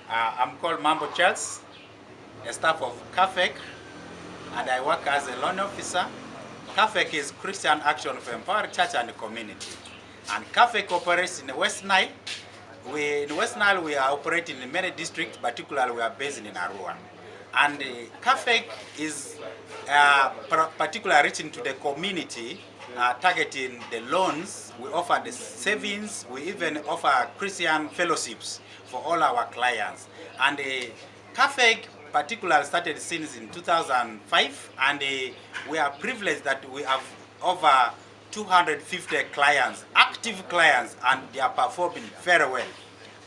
I'm called Mambo Charles, a staff of CAFEC, and I work as a loan officer. CAFEC is Christian Action for Empowering Church and Community. And CAFEC operates in the West Nile. In West Nile, we are operating in many districts, particularly we are based in Arua. And CAFEC is particularly reaching to the community, targeting the loans. We offer the savings. We even offer Christian fellowships for all our clients. And CAFEC particularly started since in 2005, and we are privileged that we have over 250 clients, active clients, and they are performing very well.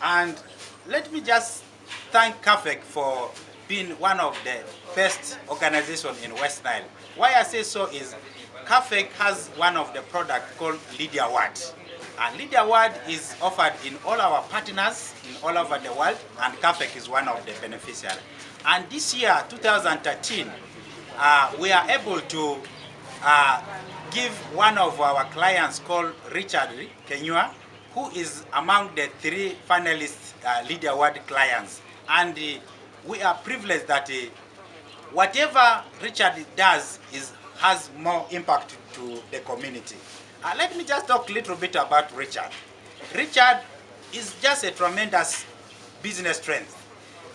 And let me just thank CAFEC for being one of the best organizations in West Nile. Why I say so is CAFEC has one of the products called Lydia Word. And Lydia Word is offered in all our partners in all over the world, and CAFEC is one of the beneficiaries. And this year, 2013, we are able to give one of our clients called RichardCandia, who is among the 3 finalist Lydia Word clients. And we are privileged that whatever Richard does has more impact to the community. Let me just talk a little bit about Richard. Richard is just a tremendous business strength.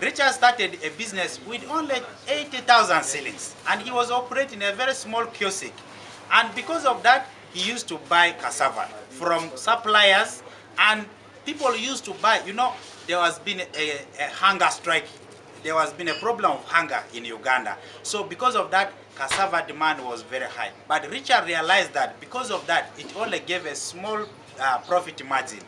Richard started a business with only 80,000 shillings, and he was operating a very small kiosk. And because of that, he used to buy cassava from suppliers, and people used to buy. You know, there has been a hunger strike. There has been a problem of hunger in Uganda. So because of that, cassava demand was very high. But Richard realized that because of that, it only gave a small profit margin.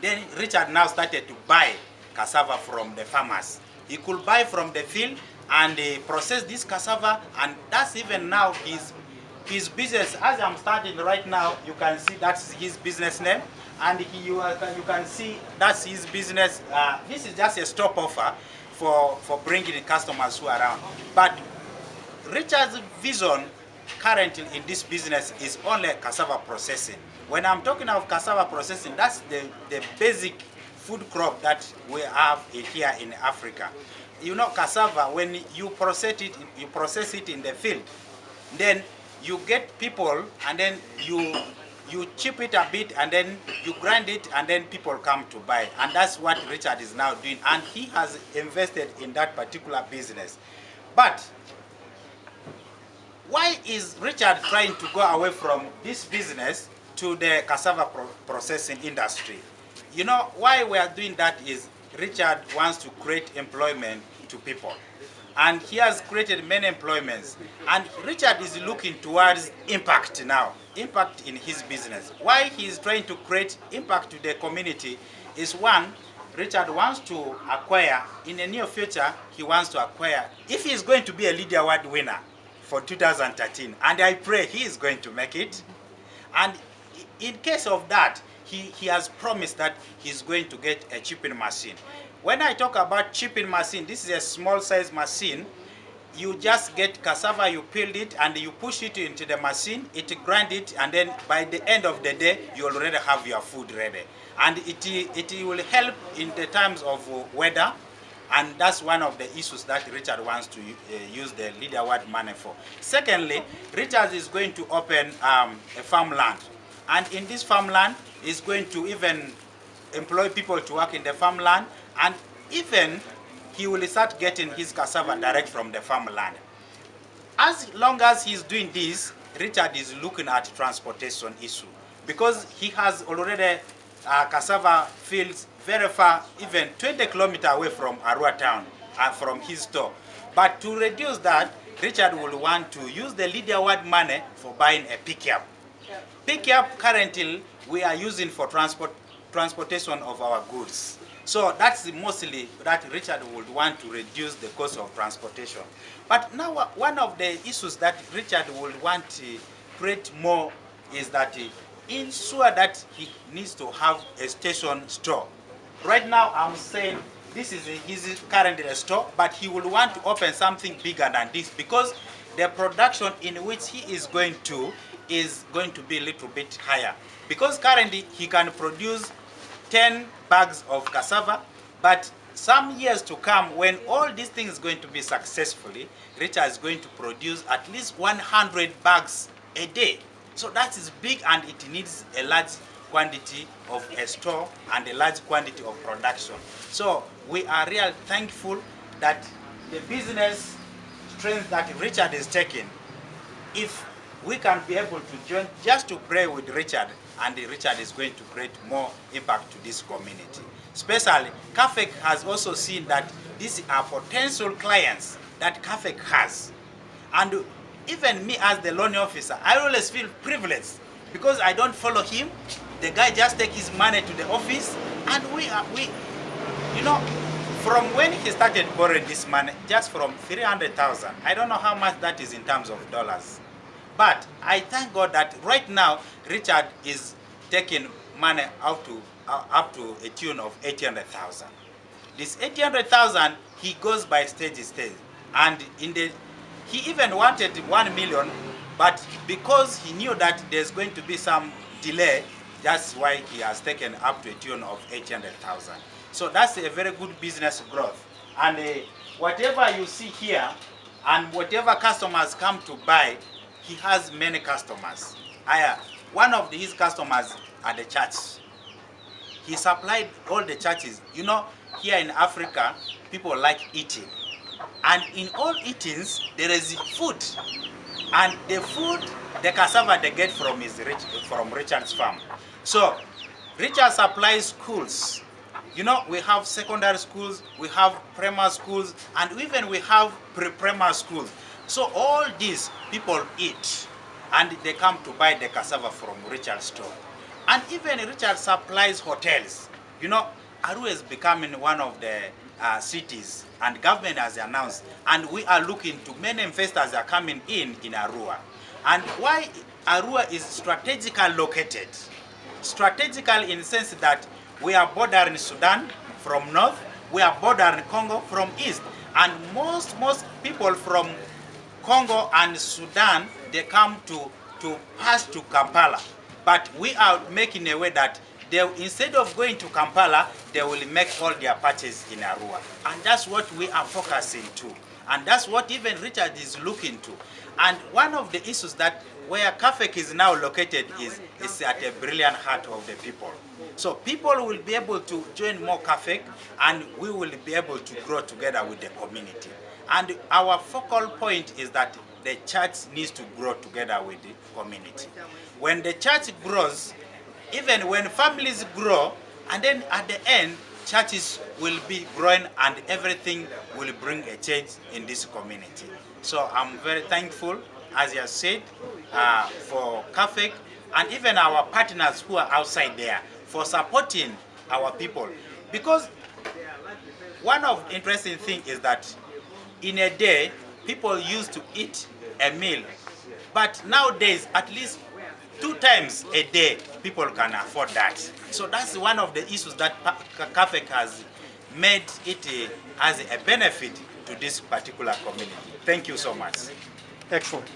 Then Richard now started to buy cassava from the farmers. He could buy from the field and process this cassava, and that's even now his business. As I'm starting right now, you can see that's his business name, and you can see that's his business. This is just a stop offer for bringing the customers who are around. But Richard's vision currently in this business is only cassava processing. When I'm talking of cassava processing, that's the basic food crop that we have here in Africa. You know, cassava, when you process it in the field, then you get people, and then you chip it a bit, and then you grind it, and then people come to buy. And that's what Richard is now doing, and he has invested in that particular business. But why is Richard trying to go away from this business to the cassava processing industry? You know, why we are doing that is Richard wants to create employment to people. And he has created many employments. And Richard is looking towards impact now, impact in his business. Why he is trying to create impact to the community is, one, Richard wants to acquire, in the near future, he wants to acquire, if he is going to be a Lydia Award winner for 2013, and I pray he is going to make it. And in case of that, he has promised that he's going to get a chipping machine. When I talk about chipping machine, this is a small size machine. You just get cassava, you peel it, and you push it into the machine, it grind it, and then by the end of the day, you already have your food ready. And it will help in the times of weather, and that's one of the issues that Richard wants to use the Lydia Award money for. Secondly, Richard is going to open a farmland. And in this farmland, he's going to even employ people to work in the farmland, and even he will start getting his cassava direct from the farmland. As long as he's doing this, Richard is looking at transportation issue, because he has already cassava fields very far, even 20 kilometers away from Arua town, from his store. But to reduce that, Richard will want to use the Lydia Award money for buying a pickup. Pickup currently we are using for transportation of our goods. So that's mostly that Richard would want to reduce the cost of transportation. But now one of the issues that Richard would want to create more is that ensure that he needs to have a station store. Right now I'm saying this is his current store, but he will want to open something bigger than this, because the production in which he is going to be a little bit higher. Because currently he can produce 10 bags of cassava, but some years to come, when all these things is going to be successfully, Richard is going to produce at least 100 bags a day. So that is big, and it needs a large quantity of a store and a large quantity of production. So we are really thankful that the business strength that Richard is taking, if we can be able to join just to pray with Richard, and Richard is going to create more impact to this community. Especially, CAFEC has also seen that these are potential clients that CAFEC has. And even me as the loan officer, I always feel privileged because I don't follow him. The guy just takes his money to the office, and you know, from when he started borrowing this money, just from 300,000, I don't know how much that is in terms of dollars. But I thank God that right now, Richard is taking money up to a tune of 800,000. This 800,000, he goes by stage. And he even wanted 1 million, but because he knew that there's going to be some delay, that's why he has taken up to a tune of 800,000. So that's a very good business growth. And whatever you see here, and whatever customers come to buy, he has many customers. One of his customers are the church. He supplied all the churches. You know, here in Africa, people like eating. And in all eatings, there is food. And the food, the cassava they get from Richard's farm. So, Richard supplies schools. You know, we have secondary schools, we have primary schools, and even we have pre-primary schools. So all these people eat, and they come to buy the cassava from Richard's store. And even Richard supplies hotels. You know, Arua is becoming one of the cities, and government has announced, and we are looking to many investors are coming in Arua. And why Arua is strategically located? Strategical in the sense that we are bordering Sudan from north, we are bordering Congo from east, and most people from Congo and Sudan, they come to pass to Kampala. But we are making a way that they, instead of going to Kampala, they will make all their purchases in Arua. And that's what we are focusing to. And that's what even Richard is looking to. And one of the issues that where CAFEC is now located is at the brilliant heart of the people. So people will be able to join more CAFEC, and we will be able to grow together with the community. And our focal point is that the church needs to grow together with the community. When the church grows, even when families grow, and then at the end, churches will be growing, and everything will bring a change in this community. So I'm very thankful, as you said, for CAFEC, and even our partners who are outside there for supporting our people. Because one of the interesting things is that in a day, people used to eat a meal, but nowadays, at least 2 times a day, people can afford that. So that's one of the issues that CAFEC has made it as a benefit to this particular community. Thank you so much. Excellent.